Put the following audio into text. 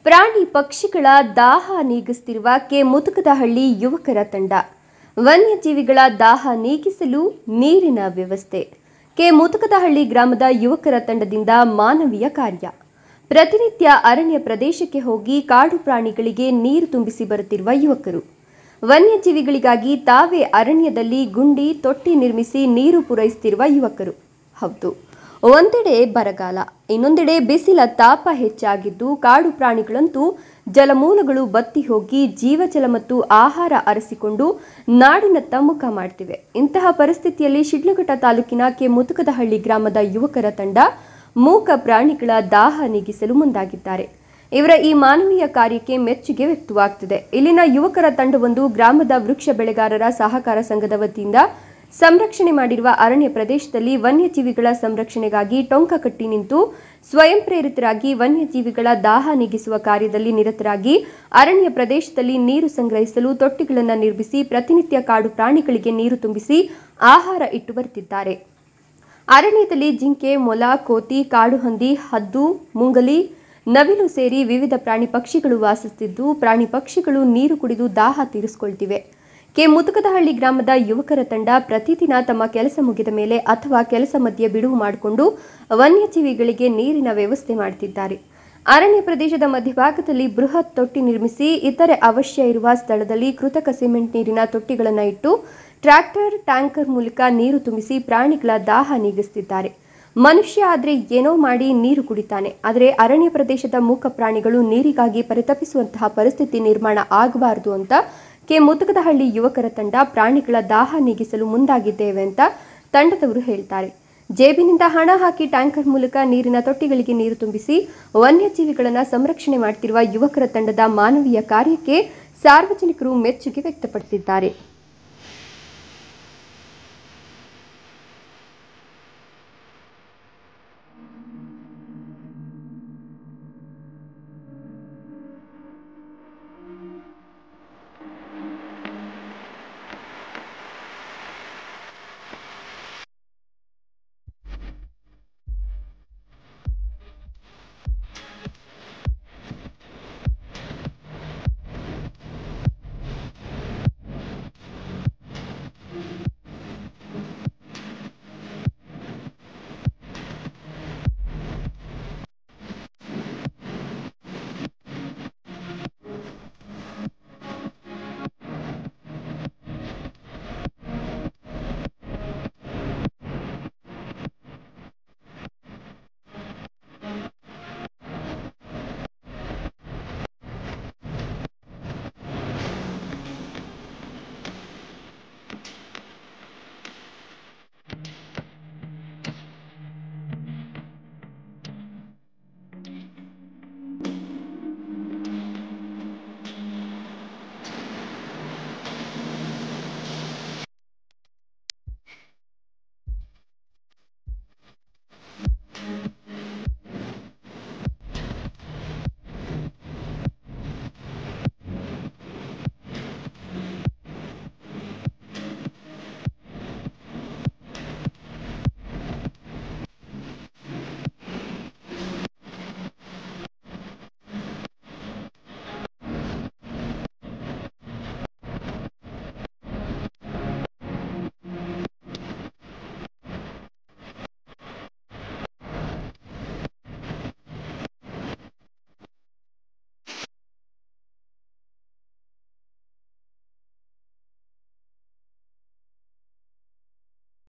ಪ್ರಾಣಿ ಪಕ್ಷಿಗಳ ದಾಹ ನೀಗಿಸುತ್ತಿರುವ ಕೆ ಮುತುಕದಹಳ್ಳಿ ಯುವಕರ ತಂಡ. ವನ್ಯಜೀವಿಗಳ ದಾಹ ನೀಗಿಸಲು ನೀರಿನ ವ್ಯವಸ್ಥೆ. ಕೆ ಮುತುಕದಹಳ್ಳಿ ಗ್ರಾಮದ ಯುವಕರ ತಂಡದಿಂದ ಮಾನವೀಯ ಕಾರ್ಯ. ಪ್ರತಿನಿತ್ಯ ಅರಣ್ಯ ಪ್ರದೇಶಕ್ಕೆ ಹೋಗಿ ಕಾಡು ಪ್ರಾಣಿಗಳಿಗೆ ನೀರು ತುಂಬಿಸಿ ಬರುತ್ತಿರುವ ಯುವಕರು. ವನ್ಯಜೀವಿಗಳಿಗಾಗಿ ತಾವೇ ಅರಣ್ಯದಲ್ಲಿ ಗುಂಡಿ ತೊಟ್ಟಿ ನಿರ್ಮಿಸಿ ನೀರು ಪೂರೈಸುತ್ತಿರುವ ಯುವಕರು. ಹೌದು, ಒಂದೆಡೆ ಬರಗಾಲ, ಇನ್ನೊಂದೆಡೆ ಬಿಸಿಲ ತಾಪ ಹೆಚ್ಚಾಗಿದ್ದು ಕಾಡು ಪ್ರಾಣಿಗಳಂತೂ ಜಲಮೂಲಗಳು ಬತ್ತಿ ಹೋಗಿ ಜೀವಜಲ ಮತ್ತು ಆಹಾರ ಅರಸಿಕೊಂಡು ನಾಡಿನತ್ತ ಮುಖ ಮಾಡ್ತಿವೆ. ಇಂತಹ ಪರಿಸ್ಥಿತಿಯಲ್ಲಿ ಶಿಡ್ಲಘಟ್ಟ ತಾಲೂಕಿನ ಕೆ ಮುತುಕದಹಳ್ಳಿ ಗ್ರಾಮದ ಯುವಕರ ತಂಡ ಮೂಕ ಪ್ರಾಣಿಗಳ ದಾಹ ನೀಗಿಸಲು ಮುಂದಾಗಿದ್ದಾರೆ. ಇವರ ಈ ಮಾನವೀಯ ಕಾರ್ಯಕ್ಕೆ ಮೆಚ್ಚುಗೆ ವ್ಯಕ್ತವಾಗುತ್ತಿದೆ. ಇಲ್ಲಿನ ಯುವಕರ ತಂಡವೊಂದು ಗ್ರಾಮದ ವೃಕ್ಷ ಬೆಳೆಗಾರರ ಸಹಕಾರ ಸಂಘದ ವತಿಯಿಂದ ಸಂರಕ್ಷಣೆ ಮಾಡಿರುವ ಅರಣ್ಯ ಪ್ರದೇಶದಲ್ಲಿ ವನ್ಯಜೀವಿಗಳ ಸಂರಕ್ಷಣೆಗಾಗಿ ಟೊಂಕ ಕಟ್ಟಿ ನಿಂತು ಸ್ವಯಂ ಪ್ರೇರಿತರಾಗಿ ವನ್ಯಜೀವಿಗಳ ದಾಹ ನೀಗಿಸುವ ಕಾರ್ಯದಲ್ಲಿ ನಿರತರಾಗಿ ಅರಣ್ಯ ಪ್ರದೇಶದಲ್ಲಿ ನೀರು ಸಂಗ್ರಹಿಸಲು ತೊಟ್ಟಿಗಳನ್ನು ನಿರ್ಮಿಸಿ ಪ್ರತಿನಿತ್ಯ ಕಾಡು ಪ್ರಾಣಿಗಳಿಗೆ ನೀರು ತುಂಬಿಸಿ ಆಹಾರ ಇಟ್ಟು ಬರುತ್ತಿದ್ದಾರೆ. ಅರಣ್ಯದಲ್ಲಿ ಜಿಂಕೆ, ಮೊಲ, ಕೋತಿ, ಕಾಡು ಹಂದಿ, ಹದ್ದು, ಮುಂಗಲಿ, ನವಿಲು ಸೇರಿ ವಿವಿಧ ಪ್ರಾಣಿ ಪಕ್ಷಿಗಳು ವಾಸಿಸುತ್ತಿದ್ದು ಪ್ರಾಣಿ ಪಕ್ಷಿಗಳು ನೀರು ಕುಡಿದು ದಾಹ ತೀರಿಸಿಕೊಳ್ತಿವೆ. ಕೆ ಮುತುಕದಹಳ್ಳಿ ಗ್ರಾಮದ ಯುವಕರ ತಂಡ ಪ್ರತಿದಿನ ತಮ್ಮ ಕೆಲಸ ಮುಗಿದ ಮೇಲೆ ಅಥವಾ ಕೆಲಸ ಮಧ್ಯೆ ಬಿಡುವು ಮಾಡಿಕೊಂಡು ವನ್ಯಜೀವಿಗಳಿಗೆ ನೀರಿನ ವ್ಯವಸ್ಥೆ ಮಾಡುತ್ತಿದ್ದಾರೆ. ಅರಣ್ಯ ಪ್ರದೇಶದ ಮಧ್ಯಭಾಗದಲ್ಲಿ ಬೃಹತ್ ತೊಟ್ಟಿ ನಿರ್ಮಿಸಿ ಇತರೆ ಅವಶ್ಯ ಇರುವ ಸ್ಥಳದಲ್ಲಿ ಕೃತಕ ಸಿಮೆಂಟ್ ನೀರಿನ ತೊಟ್ಟಿಗಳನ್ನು ಇಟ್ಟು ಟ್ರ್ಯಾಕ್ಟರ್, ಟ್ಯಾಂಕರ್ ಮೂಲಕ ನೀರು ತುಂಬಿಸಿ ಪ್ರಾಣಿಗಳ ದಾಹ ನೀಗಿಸುತ್ತಿದ್ದಾರೆ. ಮನುಷ್ಯ ಆದ್ರೆ ಏನೋ ಮಾಡಿ ನೀರು ಕುಡಿತಾನೆ, ಆದರೆ ಅರಣ್ಯ ಪ್ರದೇಶದ ಮೂಕ ಪ್ರಾಣಿಗಳು ನೀರಿಗಾಗಿ ಪರಿತಪಿಸುವಂತಹ ಪರಿಸ್ಥಿತಿ ನಿರ್ಮಾಣ ಆಗಬಾರದು ಅಂತ ಕೆ ಮುತುಕದಹಳ್ಳಿ ಯುವಕರ ತಂಡ ಪ್ರಾಣಿಗಳ ದಾಹ ನೀಗಿಸಲು ಮುಂದಾಗಿದ್ದೇವೆ ಅಂತ ತಂಡದವರು ಹೇಳ್ತಾರೆ. ಜೇಬಿನಿಂದ ಹಣ ಹಾಕಿ ಟ್ಯಾಂಕರ್ ಮೂಲಕ ನೀರಿನ ತೊಟ್ಟಿಗಳಿಗೆ ನೀರು ತುಂಬಿಸಿ ವನ್ಯಜೀವಿಗಳನ್ನು ಸಂರಕ್ಷಣೆ ಮಾಡುತ್ತಿರುವ ಯುವಕರ ತಂಡದ ಮಾನವೀಯ ಕಾರ್ಯಕ್ಕೆ ಸಾರ್ವಜನಿಕರು ಮೆಚ್ಚುಗೆ ವ್ಯಕ್ತಪಡಿಸಿದ್ದಾರೆ.